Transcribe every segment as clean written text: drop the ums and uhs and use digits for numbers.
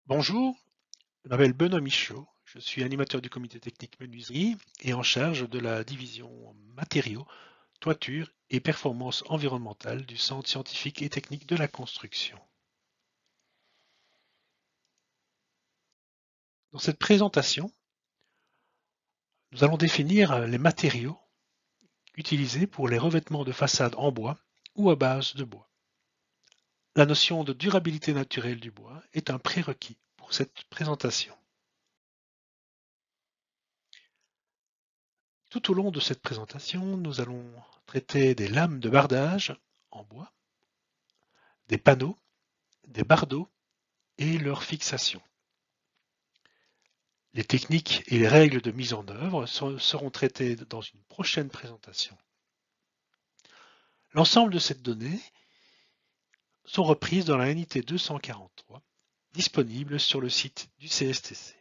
Bonjour, je m'appelle Benoît Michaud, je suis animateur du comité technique menuiserie et en charge de la division matériaux, toiture et performance environnementale du Centre scientifique et technique de la construction. Dans cette présentation, nous allons définir les matériaux utilisés pour les revêtements de façade en bois ou à base de bois. La notion de durabilité naturelle du bois est un prérequis pour cette présentation. Tout au long de cette présentation, nous allons traiter des lames de bardage en bois, des panneaux, des bardeaux et leur fixation. Les techniques et les règles de mise en œuvre seront traitées dans une prochaine présentation. L'ensemble de ces données sont reprises dans la NIT 243, disponible sur le site du CSTC.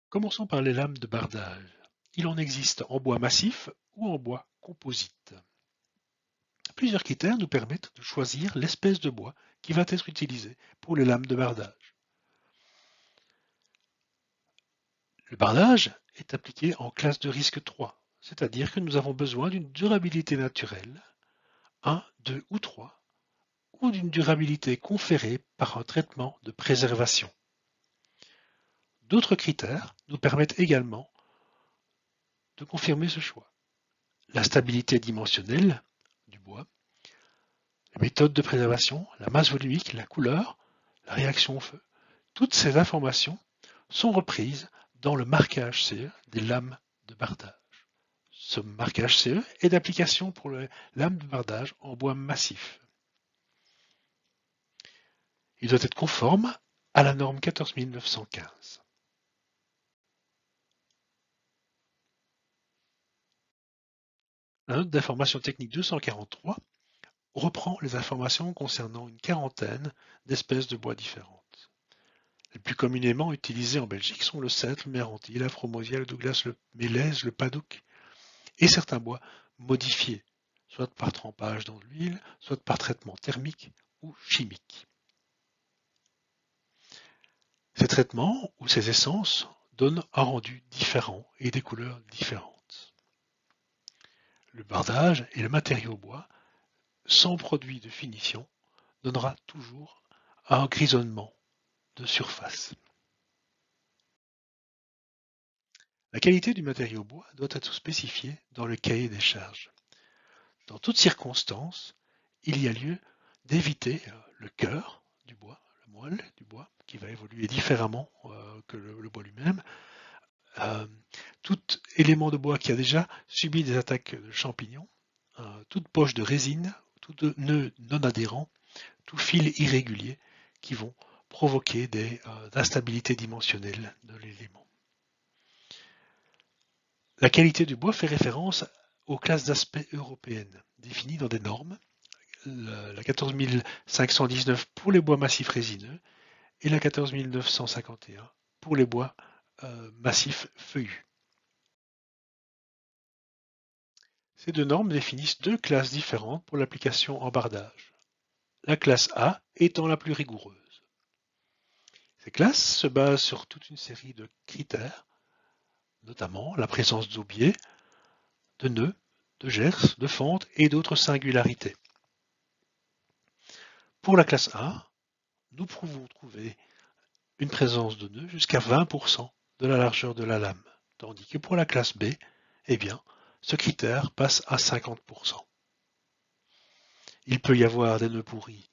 Commençons par les lames de bardage. Il en existe en bois massif ou en bois composite. Plusieurs critères nous permettent de choisir l'espèce de bois qui va être utilisée pour les lames de bardage. Le bardage est appliqué en classe de risque 3, c'est-à-dire que nous avons besoin d'une durabilité naturelle, 1, 2 ou 3, ou d'une durabilité conférée par un traitement de préservation. D'autres critères nous permettent également de confirmer ce choix. La stabilité dimensionnelle du bois, les méthodes de préservation, la masse volumique, la couleur, la réaction au feu. Toutes ces informations sont reprises dans le marquage CE des lames de bardage. Ce marquage CE est d'application pour les lames de bardage en bois massif. Il doit être conforme à la norme 14915. La note d'information technique 243 reprend les informations concernant une quarantaine d'espèces de bois différentes. Les plus communément utilisées en Belgique sont le cèdre, le méranti, la fromosia, le douglas, le mélèze, le padouk et certains bois modifiés, soit par trempage dans l'huile, soit par traitement thermique ou chimique. Ces traitements ou ces essences donnent un rendu différent et des couleurs différentes. Le bardage et le matériau bois, sans produit de finition, donnera toujours un grisonnement de surface. La qualité du matériau bois doit être spécifiée dans le cahier des charges. Dans toutes circonstances, il y a lieu d'éviter le cœur du bois, le moelle du bois, qui va évoluer différemment que le bois lui-même. Tout élément de bois qui a déjà subi des attaques de champignons, toute poche de résine, tout nœud non adhérent, tout fil irrégulier qui vont provoquer des instabilités dimensionnelles de l'élément. La qualité du bois fait référence aux classes d'aspect européennes, définies dans des normes, la 14519 pour les bois massifs résineux et la 14951 pour les bois massifs feuillus. Ces deux normes définissent deux classes différentes pour l'application en bardage. La classe A étant la plus rigoureuse. Ces classes se basent sur toute une série de critères, notamment la présence d'aubiers, de nœuds, de gerces, de fentes et d'autres singularités. Pour la classe A, nous pouvons trouver une présence de nœuds jusqu'à 20% de la largeur de la lame, tandis que pour la classe B, eh bien, ce critère passe à 50%. Il peut y avoir des nœuds pourris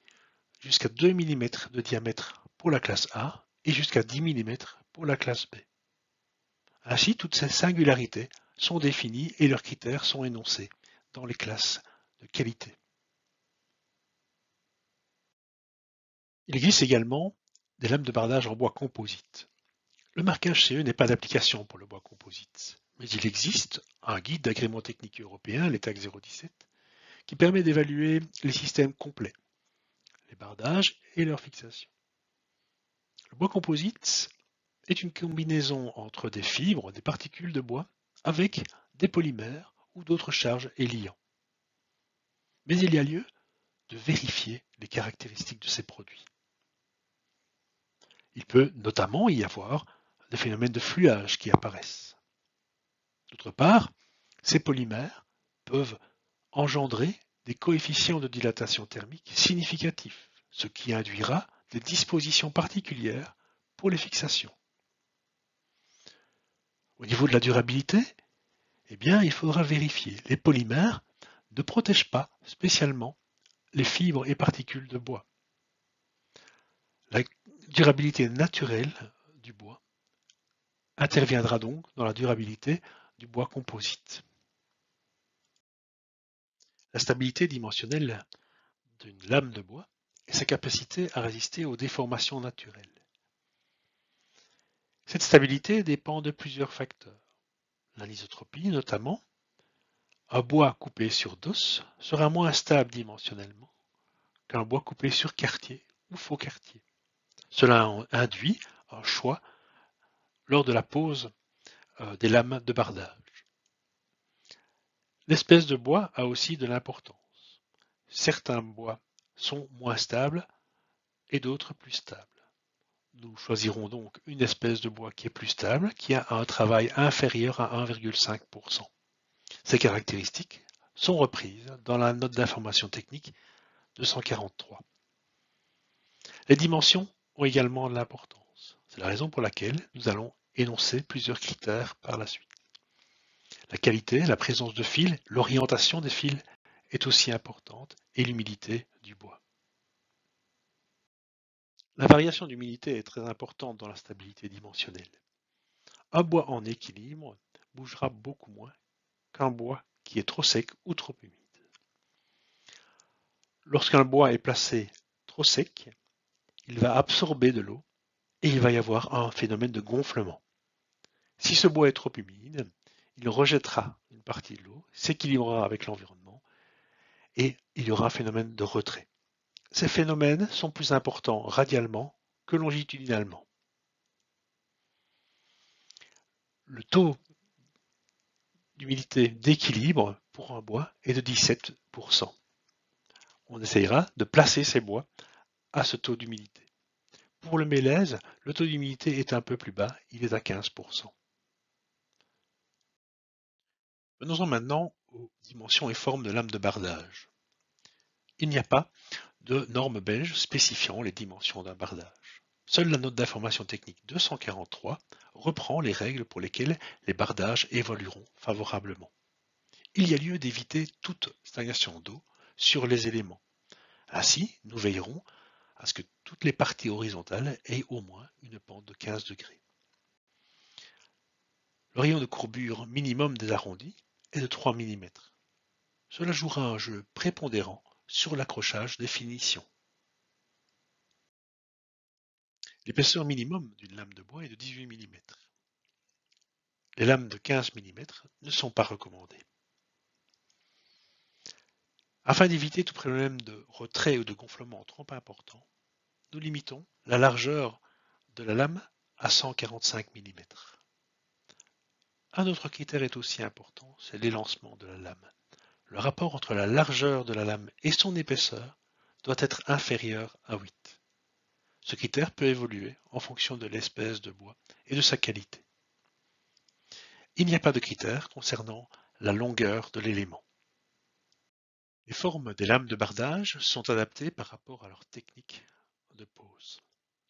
jusqu'à 2 mm de diamètre pour la classe A et jusqu'à 10 mm pour la classe B. Ainsi, toutes ces singularités sont définies et leurs critères sont énoncés dans les classes de qualité. Il existe également des lames de bardage en bois composite. Le marquage CE n'est pas d'application pour le bois composite, mais il existe un guide d'agrément technique européen, l'ETAC 017, qui permet d'évaluer les systèmes complets, les bardages et leur fixation. Le bois composite est une combinaison entre des fibres, des particules de bois, avec des polymères ou d'autres charges et liants. Mais il y a lieu de vérifier les caractéristiques de ces produits. Il peut notamment y avoir des phénomènes de fluage qui apparaissent. D'autre part, ces polymères peuvent engendrer des coefficients de dilatation thermique significatifs, ce qui induira des dispositions particulières pour les fixations. Au niveau de la durabilité, eh bien, il faudra vérifier. Les polymères ne protègent pas spécialement les fibres et particules de bois. La durabilité naturelle du bois interviendra donc dans la durabilité du bois composite. La stabilité dimensionnelle d'une lame de bois et sa capacité à résister aux déformations naturelles. Cette stabilité dépend de plusieurs facteurs. L'anisotropie notamment. Un bois coupé sur d'os sera moins stable dimensionnellement qu'un bois coupé sur quartier ou faux quartier. Cela induit un choix lors de la pose des lames de bardage. L'espèce de bois a aussi de l'importance. Certains bois sont moins stables et d'autres plus stables. Nous choisirons donc une espèce de bois qui est plus stable, qui a un travail inférieur à 1,5%. Ces caractéristiques sont reprises dans la note d'information technique 243. Les dimensions ont également de l'importance. C'est la raison pour laquelle nous allons énoncer plusieurs critères par la suite. La qualité, la présence de fils, l'orientation des fils est aussi importante et l'humidité du bois. La variation d'humidité est très importante dans la stabilité dimensionnelle. Un bois en équilibre bougera beaucoup moins qu'un bois qui est trop sec ou trop humide. Lorsqu'un bois est placé trop sec, il va absorber de l'eau et il va y avoir un phénomène de gonflement. Si ce bois est trop humide, il rejettera une partie de l'eau, s'équilibrera avec l'environnement et il y aura un phénomène de retrait. Ces phénomènes sont plus importants radialement que longitudinalement. Le taux d'humidité d'équilibre pour un bois est de 17%. On essayera de placer ces bois à ce taux d'humidité. Pour le mélèze, le taux d'humidité est un peu plus bas, il est à 15%. Venons-en maintenant aux dimensions et formes de lames de bardage. Il n'y a pas de norme belge spécifiant les dimensions d'un bardage. Seule la note d'information technique 243 reprend les règles pour lesquelles les bardages évolueront favorablement. Il y a lieu d'éviter toute stagnation d'eau sur les éléments. Ainsi, nous veillerons à ce que toutes les parties horizontales aient au moins une pente de 15 degrés. Le rayon de courbure minimum des arrondis est de 3 mm. Cela jouera un jeu prépondérant sur l'accrochage des finitions. L'épaisseur minimum d'une lame de bois est de 18 mm. Les lames de 15 mm ne sont pas recommandées. Afin d'éviter tout problème de retrait ou de gonflement trop important, nous limitons la largeur de la lame à 145 mm. Un autre critère est aussi important, c'est l'élancement de la lame. Le rapport entre la largeur de la lame et son épaisseur doit être inférieur à 8. Ce critère peut évoluer en fonction de l'espèce de bois et de sa qualité. Il n'y a pas de critère concernant la longueur de l'élément. Les formes des lames de bardage sont adaptées par rapport à leur technique de pose.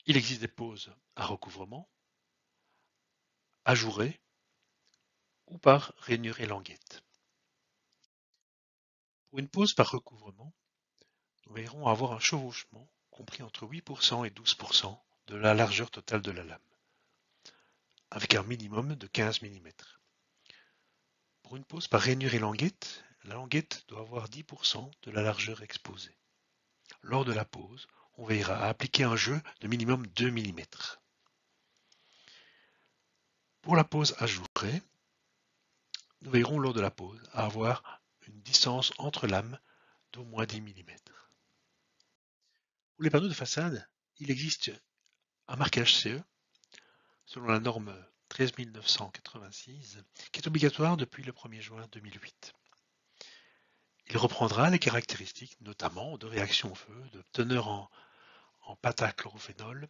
Il existe des poses à recouvrement, ajourées ou par rainure et languette. Pour une pose par recouvrement, nous verrons avoir un chevauchement compris entre 8% et 12% de la largeur totale de la lame, avec un minimum de 15 mm. Pour une pose par rainure et languette, la languette doit avoir 10% de la largeur exposée. Lors de la pose, on veillera à appliquer un jeu de minimum 2 mm. Pour la pose ajourée, nous veillerons lors de la pose à avoir une distance entre lames d'au moins 10 mm. Pour les panneaux de façade, il existe un marquage CE selon la norme 13986 qui est obligatoire depuis le 1er juin 2008. Il reprendra les caractéristiques notamment de réaction au feu, de teneur en pentachlorophénol,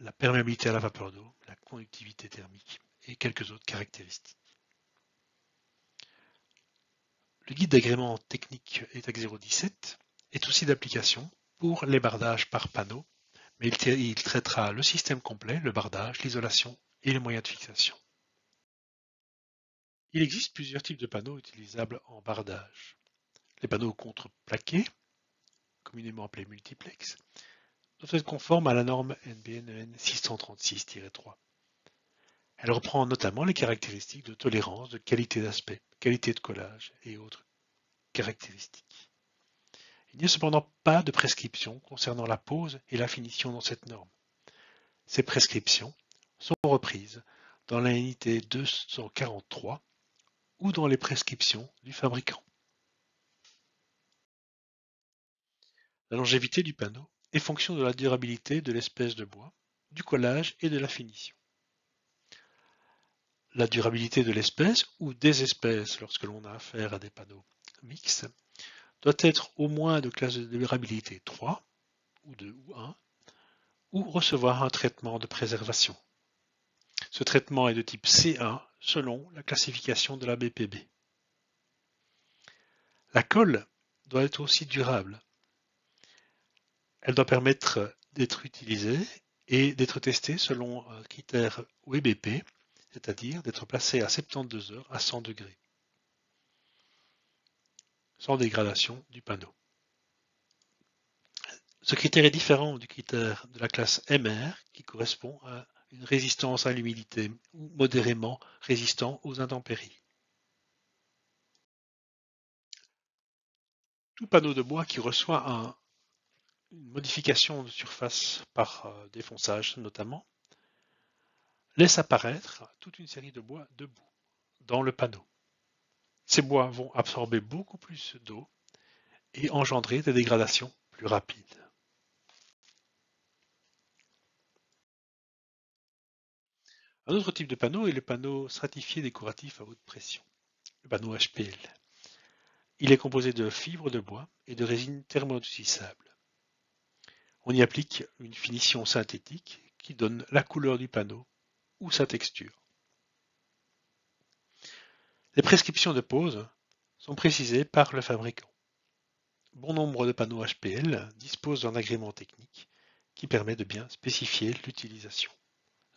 la perméabilité à la vapeur d'eau, la conductivité thermique et quelques autres caractéristiques. Le guide d'agrément technique ETAC 017 est aussi d'application pour les bardages par panneau, mais il traitera le système complet, le bardage, l'isolation et les moyens de fixation. Il existe plusieurs types de panneaux utilisables en bardage. Les panneaux contreplaqués, communément appelés multiplex, doivent être conformes à la norme NBN EN 636-3. Elle reprend notamment les caractéristiques de tolérance, de qualité d'aspect, qualité de collage et autres caractéristiques. Il n'y a cependant pas de prescription concernant la pose et la finition dans cette norme. Ces prescriptions sont reprises dans la unité 243 ou dans les prescriptions du fabricant. La longévité du panneau est fonction de la durabilité de l'espèce de bois, du collage et de la finition. La durabilité de l'espèce ou des espèces lorsque l'on a affaire à des panneaux mixtes doit être au moins de classe de durabilité 3 ou 2 ou 1 ou recevoir un traitement de préservation. Ce traitement est de type C1 selon la classification de la BPB. La colle doit être aussi durable. Elle doit permettre d'être utilisée et d'être testée selon un critère WBP, c'est-à-dire d'être placée à 72 heures à 100 degrés, sans dégradation du panneau. Ce critère est différent du critère de la classe MR qui correspond à une résistance à l'humidité ou modérément résistant aux intempéries. Tout panneau de bois qui reçoit une modification de surface par défonçage notamment, laisse apparaître toute une série de bois debout dans le panneau. Ces bois vont absorber beaucoup plus d'eau et engendrer des dégradations plus rapides. Un autre type de panneau est le panneau stratifié décoratif à haute pression, le panneau HPL. Il est composé de fibres de bois et de résine thermo-adoucissable. On y applique une finition synthétique qui donne la couleur du panneau ou sa texture. Les prescriptions de pose sont précisées par le fabricant. Bon nombre de panneaux HPL disposent d'un agrément technique qui permet de bien spécifier l'utilisation.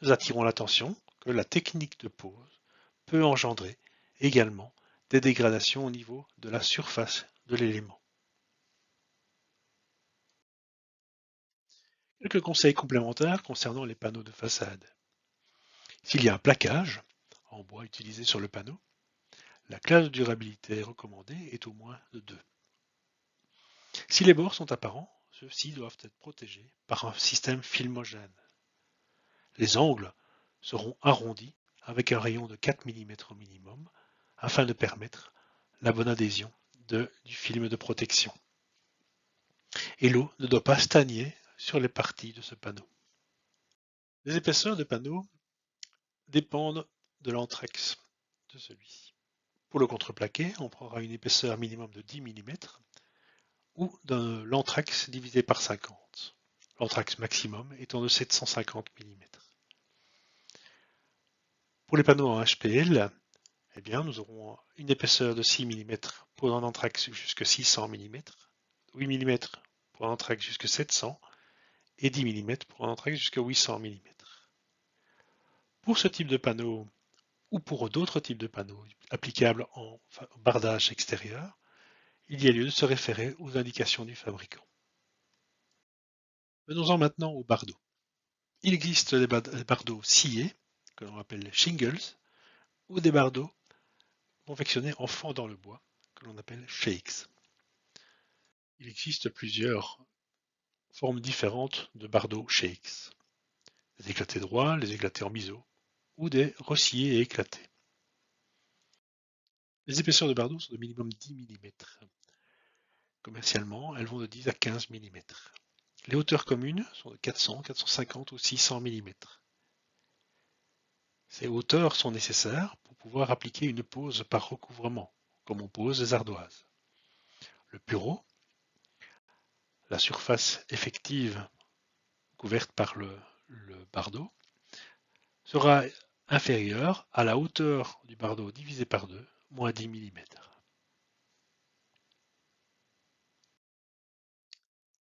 Nous attirons l'attention que la technique de pose peut engendrer également des dégradations au niveau de la surface de l'élément. Quelques conseils complémentaires concernant les panneaux de façade. S'il y a un plaquage en bois utilisé sur le panneau, la classe de durabilité recommandée est au moins de 2. Si les bords sont apparents, ceux-ci doivent être protégés par un système filmogène. Les angles seront arrondis avec un rayon de 4 mm au minimum afin de permettre la bonne adhésion du film de protection. Et l'eau ne doit pas stagner sur les parties de ce panneau. Les épaisseurs de panneaux dépendent de l'anthrax de celui-ci. Pour le contreplaqué, on prendra une épaisseur minimum de 10 mm ou de l'anthrax divisé par 50. L'anthrax maximum étant de 750 mm. Pour les panneaux en HPL, eh bien, nous aurons une épaisseur de 6 mm pour un anthrax jusqu'à 600 mm, 8 mm pour un anthrax jusqu'à 700 et 10 mm pour un anthrax jusqu'à 800 mm. Pour ce type de panneau ou pour d'autres types de panneaux applicables en bardage extérieur, il y a lieu de se référer aux indications du fabricant. Venons-en maintenant aux bardeaux. Il existe des bardeaux sciés, que l'on appelle shingles, ou des bardeaux confectionnés en fendant le bois, que l'on appelle shakes. Il existe plusieurs formes différentes de bardeaux shakes. Les éclatés droits, les éclatés en biseau, ou des rosciers et éclatés. Les épaisseurs de bardeaux sont de minimum 10 mm. Commercialement, elles vont de 10 à 15 mm. Les hauteurs communes sont de 400, 450 ou 600 mm. Ces hauteurs sont nécessaires pour pouvoir appliquer une pose par recouvrement, comme on pose des ardoises. Le pureau, la surface effective couverte par le le bardeau, sera inférieur à la hauteur du bardeau divisé par 2, moins 10 mm.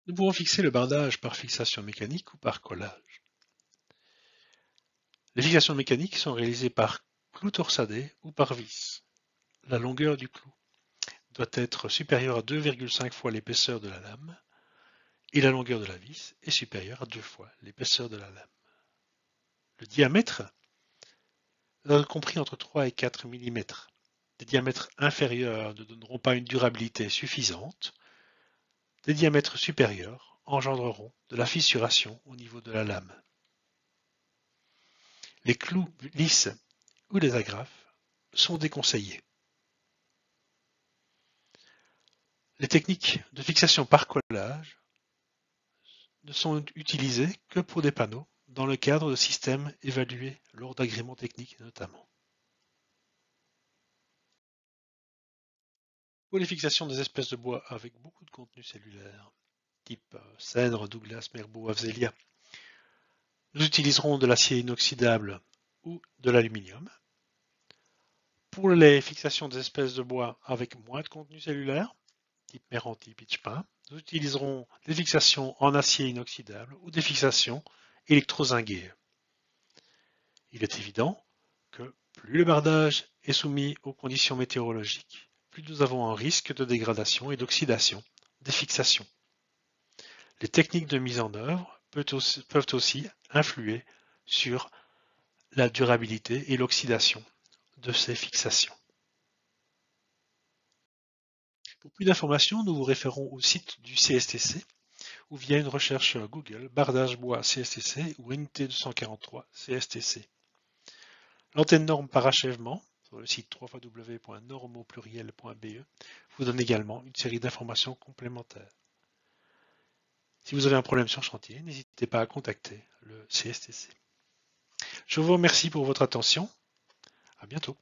Nous pouvons fixer le bardage par fixation mécanique ou par collage. Les fixations mécaniques sont réalisées par clou torsadé ou par vis. La longueur du clou doit être supérieure à 2,5 fois l'épaisseur de la lame et la longueur de la vis est supérieure à 2 fois l'épaisseur de la lame. Le diamètre doit être compris entre 3 et 4 mm. Des diamètres inférieurs ne donneront pas une durabilité suffisante. Des diamètres supérieurs engendreront de la fissuration au niveau de la lame. Les clous lisses ou les agrafes sont déconseillés. Les techniques de fixation par collage ne sont utilisées que pour des panneaux dans le cadre de systèmes évalués lors d'agréments techniques notamment. Pour les fixations des espèces de bois avec beaucoup de contenu cellulaire, type cèdre, Douglas, Merbau, Afzelia, nous utiliserons de l'acier inoxydable ou de l'aluminium. Pour les fixations des espèces de bois avec moins de contenu cellulaire, type Meranti, pitch pin, nous utiliserons des fixations en acier inoxydable ou des fixations électrozinguées. Il est évident que plus le bardage est soumis aux conditions météorologiques, plus nous avons un risque de dégradation et d'oxydation des fixations. Les techniques de mise en œuvre peuvent aussi influer sur la durabilité et l'oxydation de ces fixations. Pour plus d'informations, nous vous référons au site du CSTC ou via une recherche Google bardage bois CSTC ou NT 243 CSTC. L'antenne norme par achèvement sur le site www.normeaupluriel.be vous donne également une série d'informations complémentaires. Si vous avez un problème sur chantier, n'hésitez pas à contacter le CSTC. Je vous remercie pour votre attention. À bientôt.